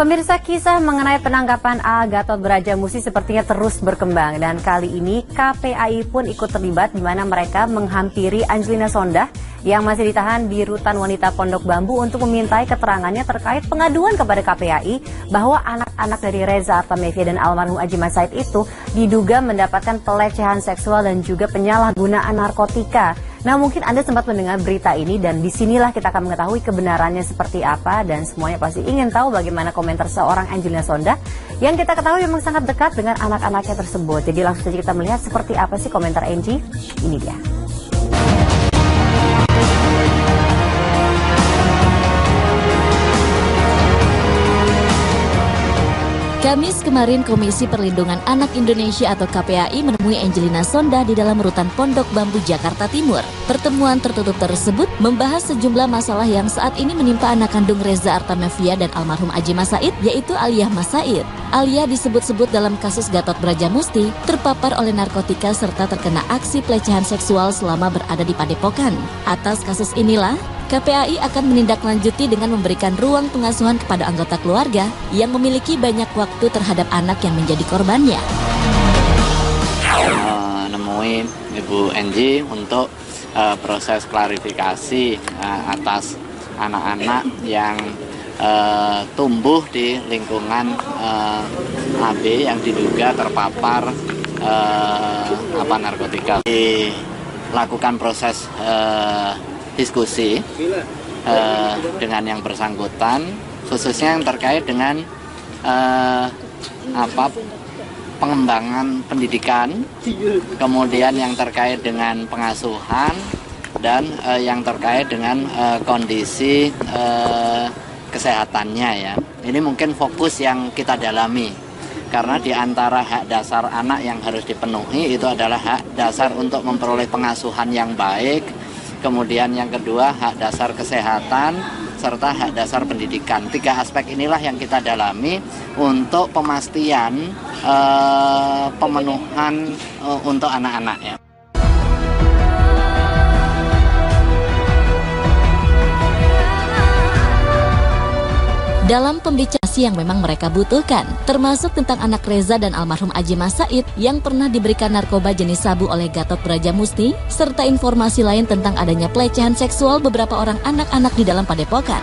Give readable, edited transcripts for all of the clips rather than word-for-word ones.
Pemirsa, kisah mengenai penangkapan Gatot Brajamusti sepertinya terus berkembang dan kali ini KPAI pun ikut terlibat di mana mereka menghampiri Angelina Sondakh yang masih ditahan di Rutan Wanita Pondok Bambu untuk memintai keterangannya terkait pengaduan kepada KPAI bahwa anak-anak dari Reza Artamevia dan almarhum Adjie Said itu diduga mendapatkan pelecehan seksual dan juga penyalahgunaan narkotika. Nah, mungkin Anda sempat mendengar berita ini dan disinilah kita akan mengetahui kebenarannya seperti apa dan semuanya pasti ingin tahu bagaimana komentar seorang Angelina Sondakh yang kita ketahui memang sangat dekat dengan anak-anaknya tersebut. Jadi langsung saja kita melihat seperti apa sih komentar Angie. Ini dia. Kamis kemarin, Komisi Perlindungan Anak Indonesia atau KPAI menemui Angelina Sondakh di dalam Rutan Pondok Bambu, Jakarta Timur. Pertemuan tertutup tersebut membahas sejumlah masalah yang saat ini menimpa anak kandung Reza Artamevia dan almarhum Adjie Said, yaitu Aliyah Said. Aliyah disebut-sebut dalam kasus Gatot Brajamusti terpapar oleh narkotika serta terkena aksi pelecehan seksual selama berada di Padepokan. Atas kasus inilah, KPAI akan menindaklanjuti dengan memberikan ruang pengasuhan kepada anggota keluarga yang memiliki banyak waktu terhadap anak yang menjadi korbannya. Nemuin Ibu Angie untuk proses klarifikasi atas anak-anak yang tumbuh di lingkungan AB yang diduga terpapar narkotika. Dilakukan proses diskusi dengan yang bersangkutan, khususnya yang terkait dengan pengembangan pendidikan, kemudian yang terkait dengan pengasuhan, dan yang terkait dengan kondisi kesehatannya ya. Ini mungkin fokus yang kita dalami, karena di antara hak dasar anak yang harus dipenuhi itu adalah hak dasar untuk memperoleh pengasuhan yang baik. Kemudian yang kedua, hak dasar kesehatan, serta hak dasar pendidikan. 3 aspek inilah yang kita dalami untuk pemastian pemenuhan untuk anak-anaknya. Dalam pembicaraan yang memang mereka butuhkan, termasuk tentang anak Reza dan almarhum Adjie Said yang pernah diberikan narkoba jenis sabu oleh Gatot Brajamusti, serta informasi lain tentang adanya pelecehan seksual beberapa orang anak-anak di dalam Padepokan.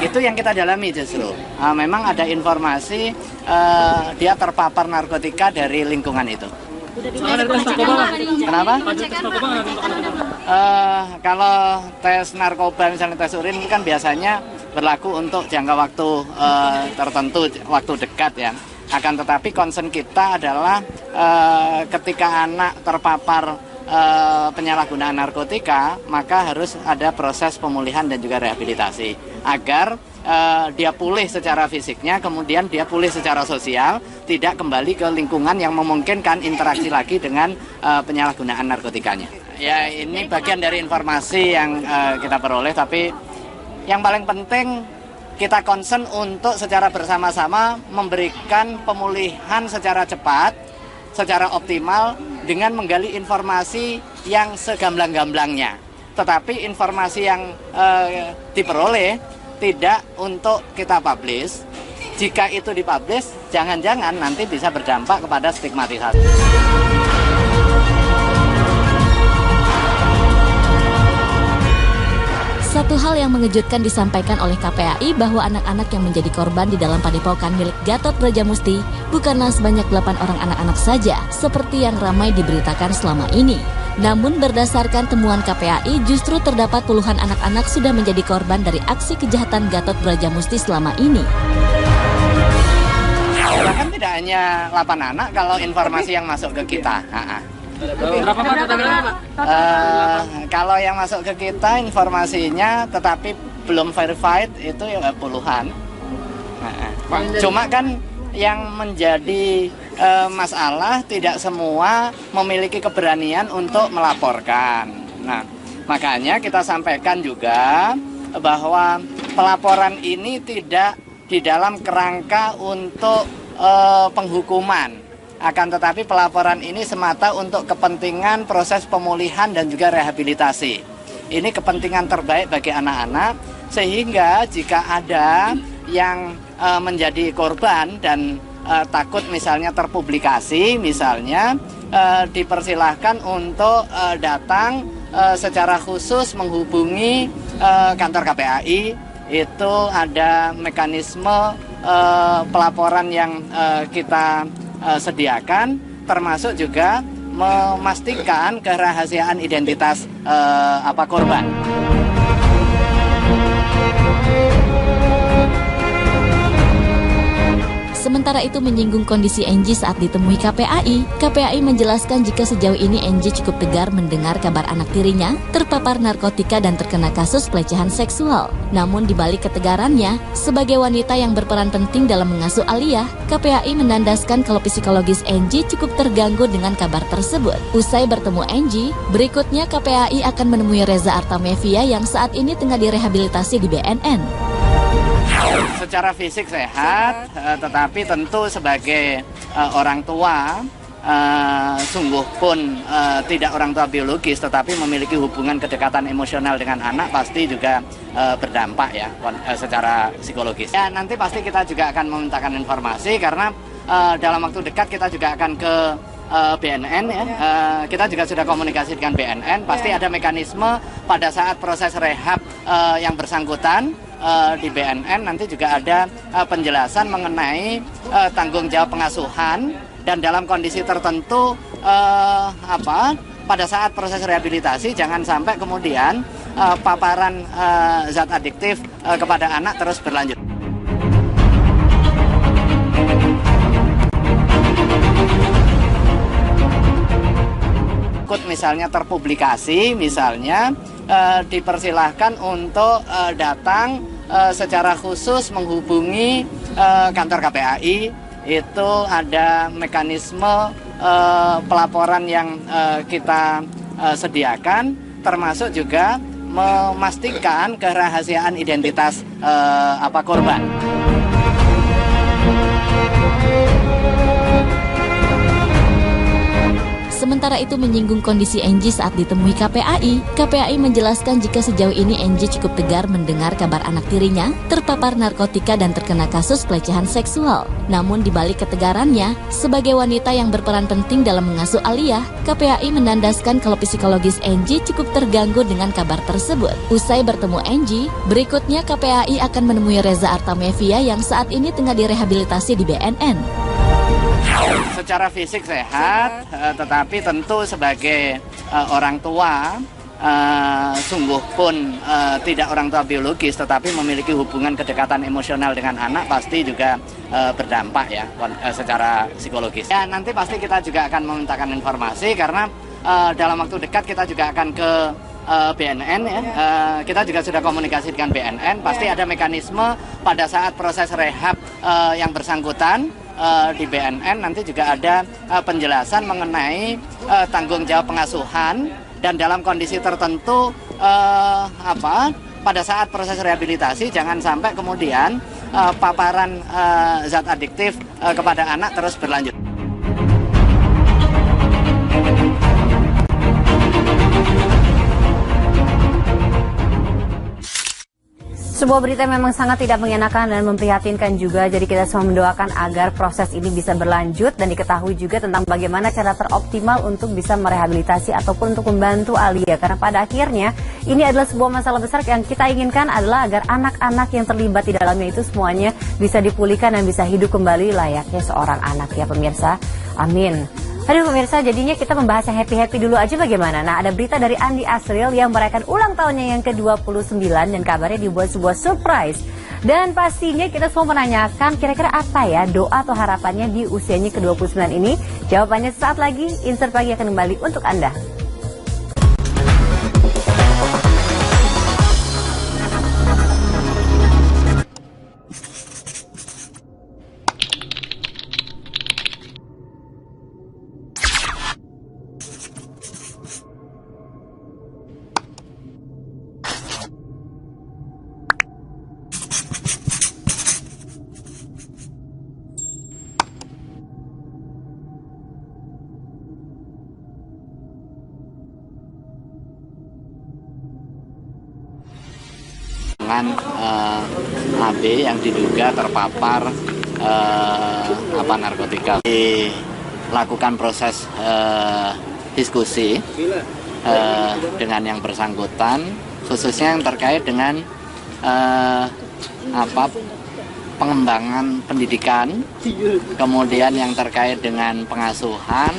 Itu yang kita dalami justru. Memang ada informasi dia terpapar narkotika dari lingkungan itu. Kenapa? Kalau tes narkoba misalnya tes urin kan biasanya berlaku untuk jangka waktu tertentu, waktu dekat ya. Akan tetapi concern kita adalah ketika anak terpapar penyalahgunaan narkotika, maka harus ada proses pemulihan dan juga rehabilitasi agar dia pulih secara fisiknya, kemudian dia pulih secara sosial, tidak kembali ke lingkungan yang memungkinkan interaksi lagi dengan penyalahgunaan narkotikanya. Ya, ini bagian dari informasi yang kita peroleh, tapi yang paling penting kita concern untuk secara bersama-sama memberikan pemulihan secara cepat, secara optimal dengan menggali informasi yang segamblang-gamblangnya. Tetapi informasi yang diperoleh tidak untuk kita publish. Jika itu dipublish, jangan-jangan nanti bisa berdampak kepada stigmatisasi. Satu hal yang mengejutkan disampaikan oleh KPAI bahwa anak-anak yang menjadi korban di dalam Padepokan milik Gatot Brajamusti bukanlah sebanyak 8 orang anak-anak saja, seperti yang ramai diberitakan selama ini. Namun berdasarkan temuan KPAI, justru terdapat puluhan anak-anak sudah menjadi korban dari aksi kejahatan Gatot Brajamusti selama ini. Bahkan tidak hanya 8 anak kalau informasi yang masuk ke kita. Berapa kalau yang masuk ke kita informasinya tetapi belum verified itu ya puluhan. Cuma kan yang menjadi masalah tidak semua memiliki keberanian untuk melaporkan. Nah, makanya kita sampaikan juga bahwa pelaporan ini tidak di dalam kerangka untuk penghukuman. Akan tetapi pelaporan ini semata untuk kepentingan proses pemulihan dan juga rehabilitasi. Ini kepentingan terbaik bagi anak-anak sehingga jika ada yang menjadi korban dan takut misalnya terpublikasi misalnya, dipersilahkan untuk datang secara khusus menghubungi kantor KPAI. Itu ada mekanisme pelaporan yang kita sediakan, termasuk juga memastikan kerahasiaan identitas korban. Sementara itu menyinggung kondisi Angie saat ditemui KPAI, KPAI menjelaskan jika sejauh ini Angie cukup tegar mendengar kabar anak tirinya terpapar narkotika dan terkena kasus pelecehan seksual. Namun di balik ketegarannya, sebagai wanita yang berperan penting dalam mengasuh Aliyah, KPAI menandaskan kalau psikologis Angie cukup terganggu dengan kabar tersebut. Usai bertemu Angie, berikutnya KPAI akan menemui Reza Artamevia yang saat ini tengah direhabilitasi di BNN. Secara fisik sehat, tetapi tentu sebagai orang tua, sungguh pun tidak orang tua biologis, tetapi memiliki hubungan kedekatan emosional dengan anak, pasti juga berdampak ya secara psikologis. Ya, nanti pasti kita juga akan memintakan informasi karena dalam waktu dekat kita juga akan ke BNN ya. Kita juga sudah komunikasi dengan BNN, pasti ada mekanisme pada saat proses rehab yang bersangkutan di BNN nanti juga ada penjelasan mengenai tanggung jawab pengasuhan, dan dalam kondisi tertentu pada saat proses rehabilitasi jangan sampai kemudian paparan zat adiktif kepada anak terus berlanjut. Misalnya terpublikasi misalnya, dipersilahkan untuk datang secara khusus menghubungi kantor KPAI. Itu ada mekanisme pelaporan yang kita sediakan, termasuk juga memastikan kerahasiaan identitas korban. Sementara itu menyinggung kondisi Angie saat ditemui KPAI, KPAI menjelaskan jika sejauh ini Angie cukup tegar mendengar kabar anak tirinya terpapar narkotika dan terkena kasus pelecehan seksual. Namun di balik ketegarannya, sebagai wanita yang berperan penting dalam mengasuh Aliyah, KPAI menandaskan kalau psikologis Angie cukup terganggu dengan kabar tersebut. Usai bertemu Angie, berikutnya KPAI akan menemui Reza Artamevia yang saat ini tengah direhabilitasi di BNN. Secara fisik sehat, tetapi tentu sebagai orang tua, sungguh pun tidak orang tua biologis, tetapi memiliki hubungan kedekatan emosional dengan anak, pasti juga berdampak ya secara psikologis. Ya, nanti pasti kita juga akan memintakan informasi karena dalam waktu dekat kita juga akan ke BNN ya. Kita juga sudah komunikasi dengan BNN, pasti ada mekanisme pada saat proses rehab yang bersangkutan di BNN nanti juga ada penjelasan mengenai tanggung jawab pengasuhan, dan dalam kondisi tertentu pada saat proses rehabilitasi jangan sampai kemudian paparan zat adiktif kepada anak terus berlanjut. Sebuah berita memang sangat tidak mengenakan dan memprihatinkan juga, jadi kita semua mendoakan agar proses ini bisa berlanjut dan diketahui juga tentang bagaimana cara teroptimal untuk bisa merehabilitasi ataupun untuk membantu Aliyah. Karena pada akhirnya ini adalah sebuah masalah besar yang kita inginkan adalah agar anak-anak yang terlibat di dalamnya itu semuanya bisa dipulihkan dan bisa hidup kembali layaknya seorang anak ya pemirsa. Amin. Aduh pemirsa, jadinya kita membahas yang happy-happy dulu aja bagaimana? Nah, ada berita dari Andi Asril yang merayakan ulang tahunnya yang ke-29 dan kabarnya dibuat sebuah surprise. Dan pastinya kita semua menanyakan kira-kira apa ya doa atau harapannya di usianya ke-29 ini? Jawabannya sesaat lagi, Insert Pagi akan kembali untuk Anda. dengan AB yang diduga terpapar narkotika. Dilakukan proses diskusi dengan yang bersangkutan, khususnya yang terkait dengan pengembangan pendidikan, kemudian yang terkait dengan pengasuhan,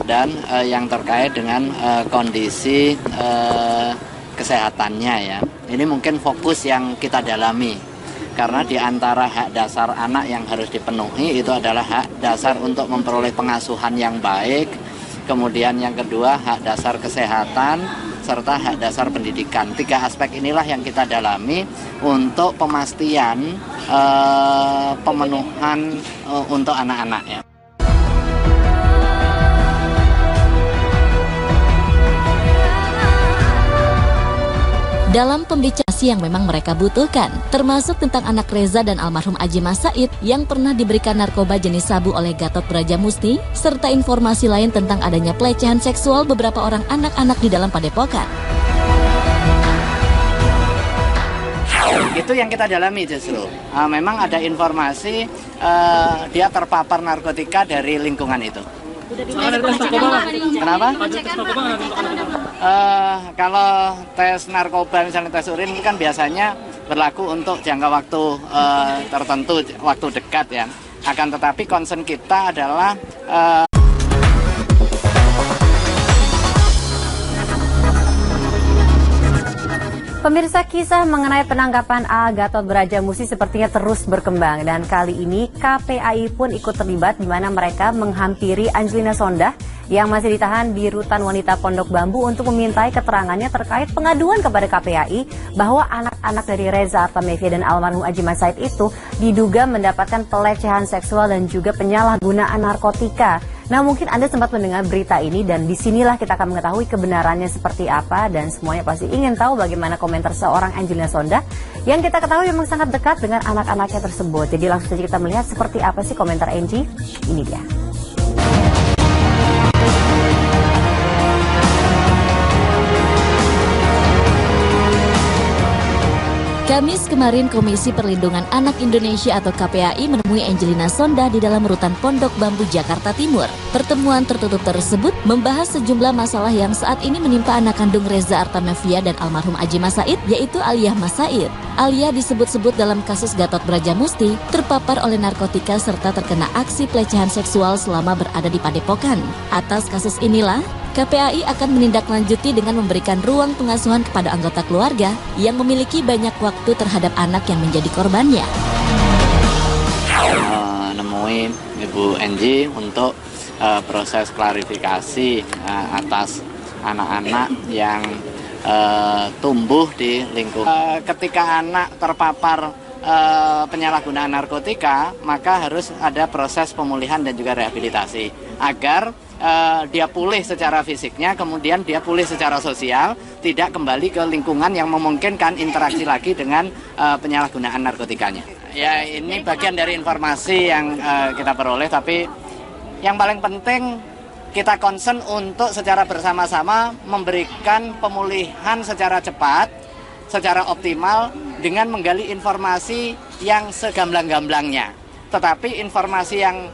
dan yang terkait dengan kondisi kesehatannya ya. Ini mungkin fokus yang kita dalami, karena di antara hak dasar anak yang harus dipenuhi itu adalah hak dasar untuk memperoleh pengasuhan yang baik, kemudian yang kedua hak dasar kesehatan, serta hak dasar pendidikan. 3 aspek inilah yang kita dalami untuk pemastian pemenuhan untuk anak-anak ya. Dalam pembicaraan yang memang mereka butuhkan, termasuk tentang anak Reza dan almarhum Aji Mas Said yang pernah diberikan narkoba jenis sabu oleh Gatot Brajamusti, serta informasi lain tentang adanya pelecehan seksual beberapa orang anak-anak di dalam padepokan. Itu yang kita dalami justru. Memang ada informasi dia terpapar narkotika dari lingkungan itu. Kenapa? Kalau tes narkoba misalnya tes urin kan biasanya berlaku untuk jangka waktu tertentu, waktu dekat ya. Akan tetapi concern kita adalah Pemirsa, kisah mengenai penangkapan A. Gatot Brajamusti sepertinya terus berkembang dan kali ini KPAI pun ikut terlibat di mana mereka menghampiri Angelina Sondah yang masih ditahan di Rutan Wanita Pondok Bambu untuk memintai keterangannya terkait pengaduan kepada KPAI bahwa anak-anak dari Reza Artamevia dan almarhum Aji Mas Said itu diduga mendapatkan pelecehan seksual dan juga penyalahgunaan narkotika. Nah, mungkin Anda sempat mendengar berita ini dan disinilah kita akan mengetahui kebenarannya seperti apa dan semuanya pasti ingin tahu bagaimana komentar seorang Angelina Sondah yang kita ketahui memang sangat dekat dengan anak-anaknya tersebut. Jadi langsung saja kita melihat seperti apa sih komentar Angie. Ini dia. Kamis kemarin, Komisi Perlindungan Anak Indonesia atau KPAI menemui Angelina Sondah di dalam Rutan Pondok Bambu, Jakarta Timur. Pertemuan tertutup tersebut membahas sejumlah masalah yang saat ini menimpa anak kandung Reza Artamevia dan almarhum Aji Mas Said, yaitu Aliyah Mas Said. Aliyah disebut-sebut dalam kasus Gatot Brajamusti terpapar oleh narkotika serta terkena aksi pelecehan seksual selama berada di padepokan. Atas kasus inilah, KPAI akan menindaklanjuti dengan memberikan ruang pengasuhan kepada anggota keluarga yang memiliki banyak waktu terhadap anak yang menjadi korbannya. Nemuin Ibu Angie untuk proses klarifikasi atas anak-anak yang tumbuh di lingkungan. Ketika anak terpapar penyalahgunaan narkotika, maka harus ada proses pemulihan dan juga rehabilitasi agar dia pulih secara fisiknya, kemudian dia pulih secara sosial, tidak kembali ke lingkungan yang memungkinkan interaksi lagi dengan penyalahgunaan narkotikanya. Ya, ini bagian dari informasi yang kita peroleh, tapi yang paling penting kita concern untuk secara bersama-sama memberikan pemulihan secara cepat, secara optimal dengan menggali informasi yang segamblang-gamblangnya. Tetapi informasi yang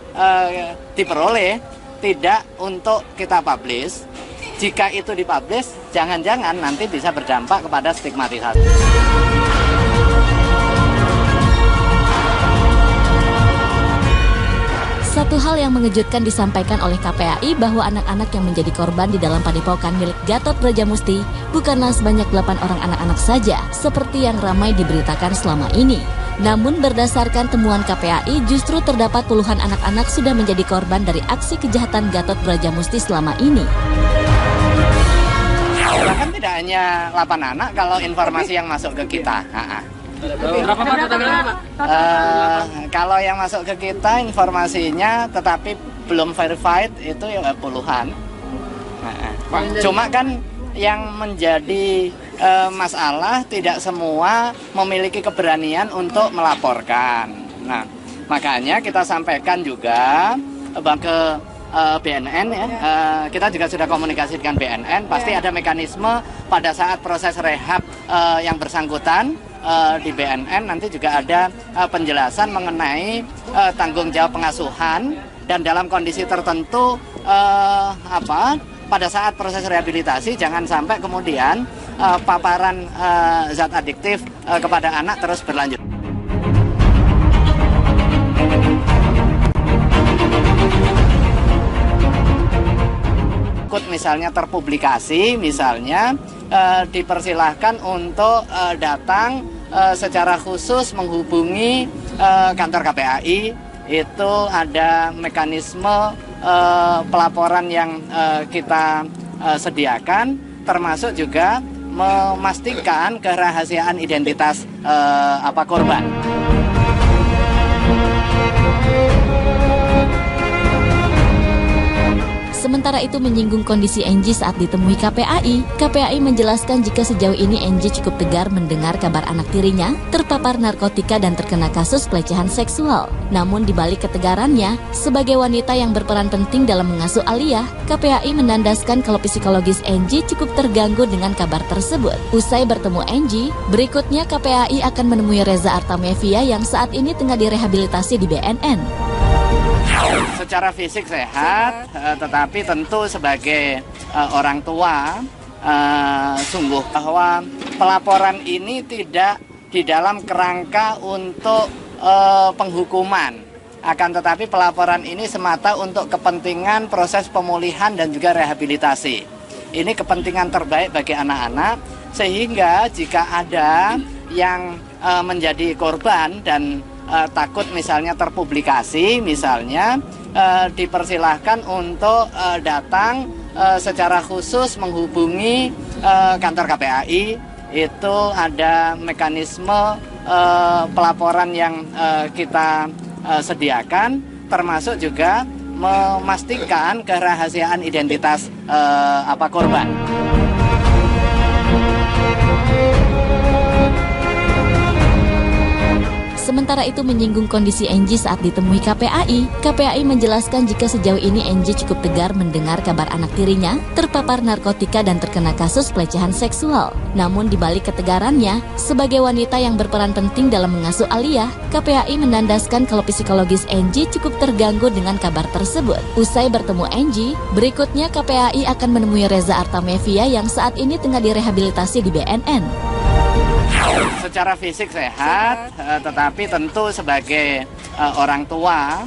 diperoleh tidak untuk kita publish. Jika itu dipublish, jangan-jangan nanti bisa berdampak kepada stigmatisasi. Satu hal yang mengejutkan disampaikan oleh KPAI bahwa anak-anak yang menjadi korban di dalam padepokan milik Gatot Brajamusti bukanlah sebanyak 8 orang anak-anak saja, seperti yang ramai diberitakan selama ini. Namun berdasarkan temuan KPAI justru terdapat puluhan anak-anak sudah menjadi korban dari aksi kejahatan Gatot Brajamusti selama ini. Bahkan tidak hanya 8 anak kalau informasi yang masuk ke kita. Berapa Pak? Kalau yang masuk ke kita informasinya tetapi belum verified itu ya puluhan. Cuma kan yang menjadi masalah tidak semua memiliki keberanian untuk melaporkan. Nah, makanya kita sampaikan juga ke BNN ya. Kita juga sudah komunikasi dengan BNN. Pasti ada mekanisme pada saat proses rehab yang bersangkutan di BNN nanti juga ada penjelasan mengenai tanggung jawab pengasuhan dan dalam kondisi tertentu pada saat proses rehabilitasi jangan sampai kemudian paparan zat adiktif kepada anak terus berlanjut. Misalnya terpublikasi, misalnya dipersilahkan untuk datang secara khusus menghubungi kantor KPAI. Itu ada mekanisme pelaporan yang kita sediakan, termasuk juga memastikan kerahasiaan identitas korban. Sementara itu menyinggung kondisi Angie saat ditemui KPAI, KPAI menjelaskan jika sejauh ini Angie cukup tegar mendengar kabar anak tirinya terpapar narkotika dan terkena kasus pelecehan seksual. Namun di balik ketegarannya, sebagai wanita yang berperan penting dalam mengasuh Aliyah, KPAI menandaskan kalau psikologis Angie cukup terganggu dengan kabar tersebut. Usai bertemu Angie, berikutnya KPAI akan menemui Reza Artamevia yang saat ini tengah direhabilitasi di BNN. Secara fisik sehat, tetapi tentu sebagai orang tua sungguh bahwa pelaporan ini tidak di dalam kerangka untuk penghukuman, akan tetapi pelaporan ini semata untuk kepentingan proses pemulihan dan juga rehabilitasi. Ini kepentingan terbaik bagi anak-anak, sehingga jika ada yang menjadi korban dan takut misalnya terpublikasi, misalnya dipersilahkan untuk datang secara khusus menghubungi kantor KPAI. Itu ada mekanisme pelaporan yang kita sediakan, termasuk juga memastikan kerahasiaan identitas korban. Sementara itu menyinggung kondisi Angie saat ditemui KPAI, KPAI menjelaskan jika sejauh ini Angie cukup tegar mendengar kabar anak tirinya terpapar narkotika dan terkena kasus pelecehan seksual. Namun di balik ketegarannya, sebagai wanita yang berperan penting dalam mengasuh Aliyah, KPAI menandaskan kalau psikologis Angie cukup terganggu dengan kabar tersebut. Usai bertemu Angie, berikutnya KPAI akan menemui Reza Artamevia yang saat ini tengah direhabilitasi di BNN. Secara fisik sehat, tetapi tentu sebagai orang tua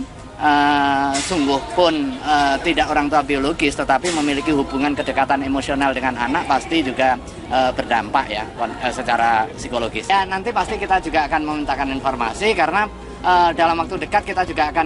sungguh pun tidak orang tua biologis, tetapi memiliki hubungan kedekatan emosional dengan anak pasti juga berdampak ya secara psikologis. Ya nanti pasti kita juga akan memintakan informasi karena dalam waktu dekat kita juga akan